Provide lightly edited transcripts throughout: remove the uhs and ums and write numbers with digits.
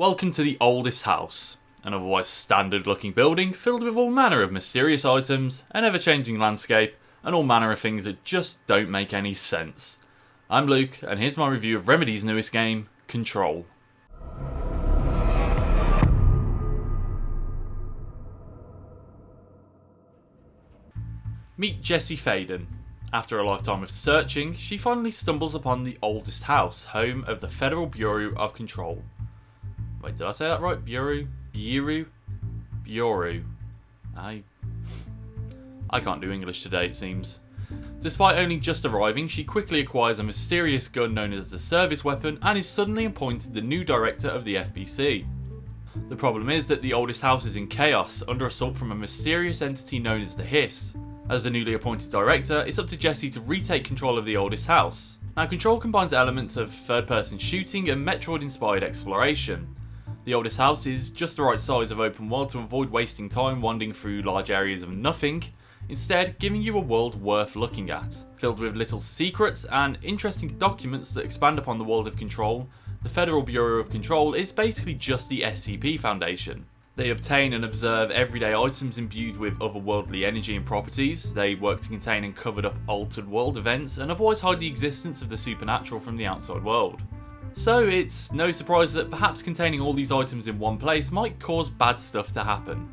Welcome to the oldest house, an otherwise standard looking building filled with all manner of mysterious items, an ever changing landscape, and all manner of things that just don't make any sense. I'm Luke, and here's my review of Remedy's newest game, Control. Meet Jesse Faden. After a lifetime of searching, she finally stumbles upon the oldest house, home of the Federal Bureau of Control. Wait, did I say that right? Bureau? I can't do English today, it seems. Despite only just arriving, she quickly acquires a mysterious gun known as the service weapon and is suddenly appointed the new director of the FBC. The problem is that the oldest house is in chaos, under assault from a mysterious entity known as the Hiss. As the newly appointed director, it's up to Jesse to retake control of the oldest house. Now, Control combines elements of third-person shooting and Metroid-inspired exploration. The oldest house is just the right size of open world to avoid wasting time wandering through large areas of nothing, instead giving you a world worth looking at. Filled with little secrets and interesting documents that expand upon the world of Control, the Federal Bureau of Control is basically just the SCP Foundation. They obtain and observe everyday items imbued with otherworldly energy and properties. They work to contain and cover up altered world events and otherwise hide the existence of the supernatural from the outside world. So it's no surprise that perhaps containing all these items in one place might cause bad stuff to happen.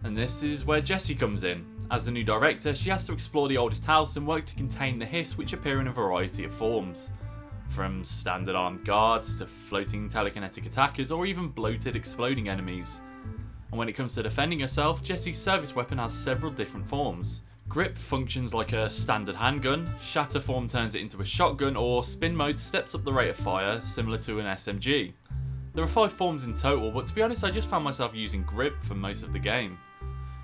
And this is where Jesse comes in. As the new director, she has to explore the oldest house and work to contain the Hiss, which appear in a variety of forms. From standard armed guards to floating telekinetic attackers or even bloated exploding enemies. And when it comes to defending herself, Jesse's service weapon has several different forms. Grip functions like a standard handgun, shatter form turns it into a shotgun, or spin mode steps up the rate of fire, similar to an SMG. There are 5 forms in total, but to be honest I just found myself using grip for most of the game.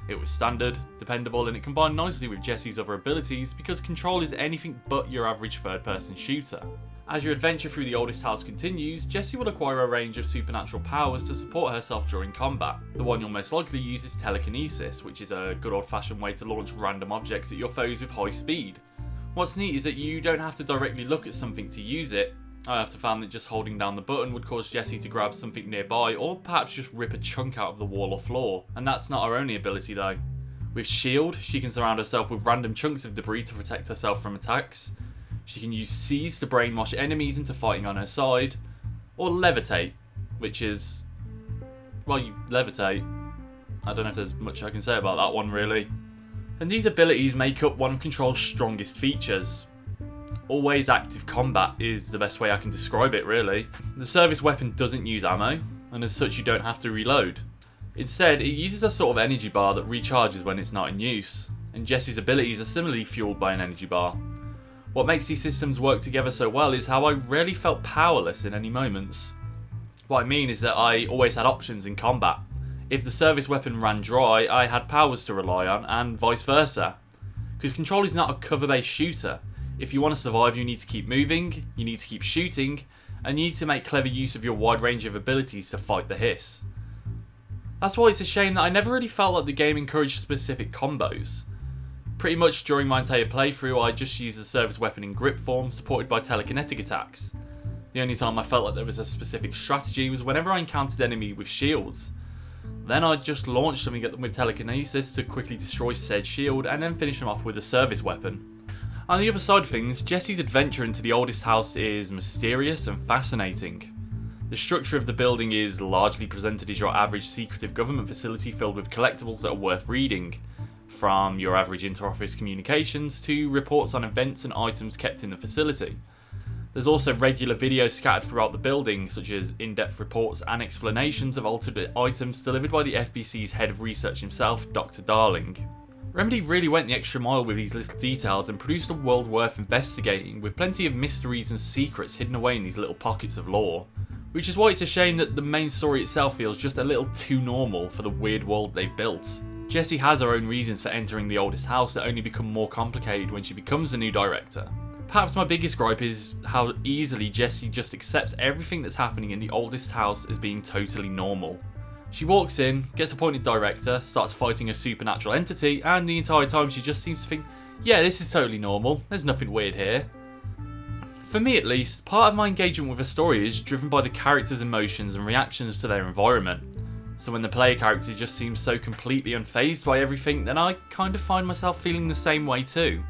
It was standard, dependable, and it combined nicely with Jesse's other abilities because Control is anything but your average third-person shooter. As your adventure through the oldest house continues, Jesse will acquire a range of supernatural powers to support herself during combat. The one you'll most likely use is telekinesis, which is a good old-fashioned way to launch random objects at your foes with high speed. What's neat is that you don't have to directly look at something to use it. I have found that just holding down the button would cause Jesse to grab something nearby or perhaps just rip a chunk out of the wall or floor. And that's not her only ability though. With Shield, she can surround herself with random chunks of debris to protect herself from attacks. She can use Seize to brainwash enemies into fighting on her side. Or Levitate, which is... well, you levitate. I don't know if there's much I can say about that one really. And these abilities make up one of Control's strongest features. Always active combat is the best way I can describe it really. The service weapon doesn't use ammo, and as such you don't have to reload. Instead, it uses a sort of energy bar that recharges when it's not in use, and Jesse's abilities are similarly fueled by an energy bar. What makes these systems work together so well is how I rarely felt powerless in any moments. What I mean is that I always had options in combat. If the service weapon ran dry, I had powers to rely on, and vice versa. Because Control is not a cover-based shooter. If you want to survive, you need to keep moving, you need to keep shooting, and you need to make clever use of your wide range of abilities to fight the Hiss. That's why it's a shame that I never really felt like the game encouraged specific combos. Pretty much during my entire playthrough, I just used the service weapon in grip form supported by telekinetic attacks. The only time I felt like there was a specific strategy was whenever I encountered enemy with shields. Then I'd just launch something at them with telekinesis to quickly destroy said shield and then finish them off with a service weapon. On the other side of things, Jesse's adventure into the oldest house is mysterious and fascinating. The structure of the building is largely presented as your average secretive government facility filled with collectibles that are worth reading, from your average inter-office communications to reports on events and items kept in the facility. There's also regular videos scattered throughout the building, such as in-depth reports and explanations of altered items delivered by the FBC's head of research himself, Dr. Darling. Remedy really went the extra mile with these little details and produced a world worth investigating, with plenty of mysteries and secrets hidden away in these little pockets of lore. Which is why it's a shame that the main story itself feels just a little too normal for the weird world they've built. Jessie has her own reasons for entering the oldest house that only become more complicated when she becomes the new director. Perhaps my biggest gripe is how easily Jessie just accepts everything that's happening in the oldest house as being totally normal. She walks in, gets appointed director, starts fighting a supernatural entity, and the entire time she just seems to think, yeah, this is totally normal, there's nothing weird here. For me at least, part of my engagement with a story is driven by the characters' emotions and reactions to their environment. So when the player character just seems so completely unfazed by everything, then I kind of find myself feeling the same way too.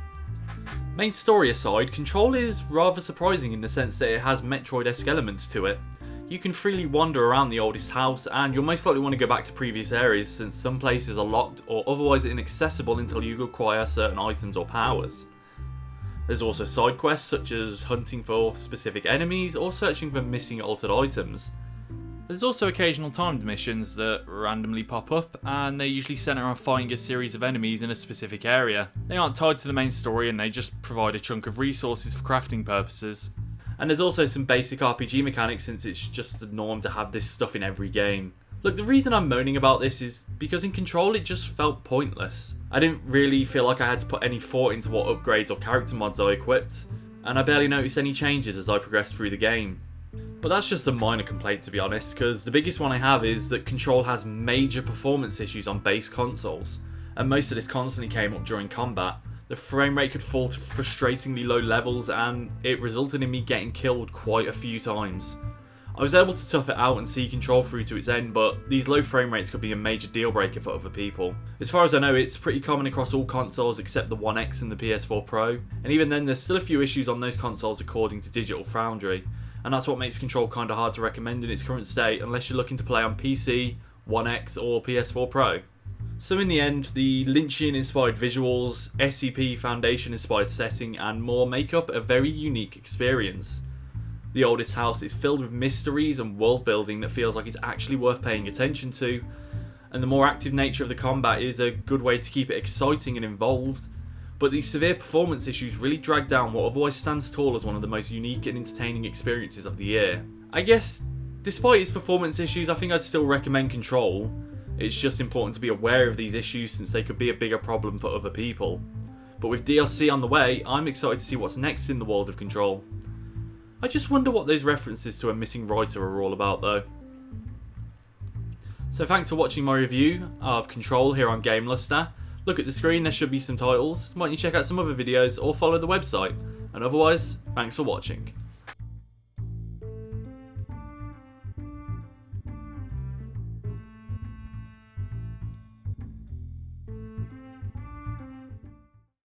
Main story aside, Control is rather surprising in the sense that it has Metroid-esque elements to it. You can freely wander around the oldest house, and you'll most likely want to go back to previous areas since some places are locked or otherwise inaccessible until you acquire certain items or powers. There's also side quests such as hunting for specific enemies or searching for missing altered items. There's also occasional timed missions that randomly pop up, and they usually centre on fighting a series of enemies in a specific area. They aren't tied to the main story and they just provide a chunk of resources for crafting purposes. And there's also some basic RPG mechanics since it's just the norm to have this stuff in every game. Look, the reason I'm moaning about this is because in Control it just felt pointless. I didn't really feel like I had to put any thought into what upgrades or character mods I equipped, and I barely noticed any changes as I progressed through the game. But that's just a minor complaint to be honest, because the biggest one I have is that Control has major performance issues on base consoles, and most of this constantly came up during combat. The frame rate could fall to frustratingly low levels, and it resulted in me getting killed quite a few times. I was able to tough it out and see Control through to its end, but these low frame rates could be a major deal breaker for other people. As far as I know, it's pretty common across all consoles except the One X and the PS4 Pro, and even then there's still a few issues on those consoles according to Digital Foundry, and that's what makes Control kinda hard to recommend in its current state unless you're looking to play on PC, One X or PS4 Pro. So in the end, the Lynchian-inspired visuals, SCP Foundation-inspired setting and more make up a very unique experience. The oldest house is filled with mysteries and world building that feels like it's actually worth paying attention to, and the more active nature of the combat is a good way to keep it exciting and involved, but these severe performance issues really drag down what otherwise stands tall as one of the most unique and entertaining experiences of the year. I guess, despite its performance issues, I think I'd still recommend Control. It's just important to be aware of these issues since they could be a bigger problem for other people. But with DLC on the way, I'm excited to see what's next in the world of Control. I just wonder what those references to a missing writer are all about though. So thanks for watching my review of Control here on GameLuster. Look at the screen, there should be some titles. Why don't you check out some other videos or follow the website. And otherwise, thanks for watching.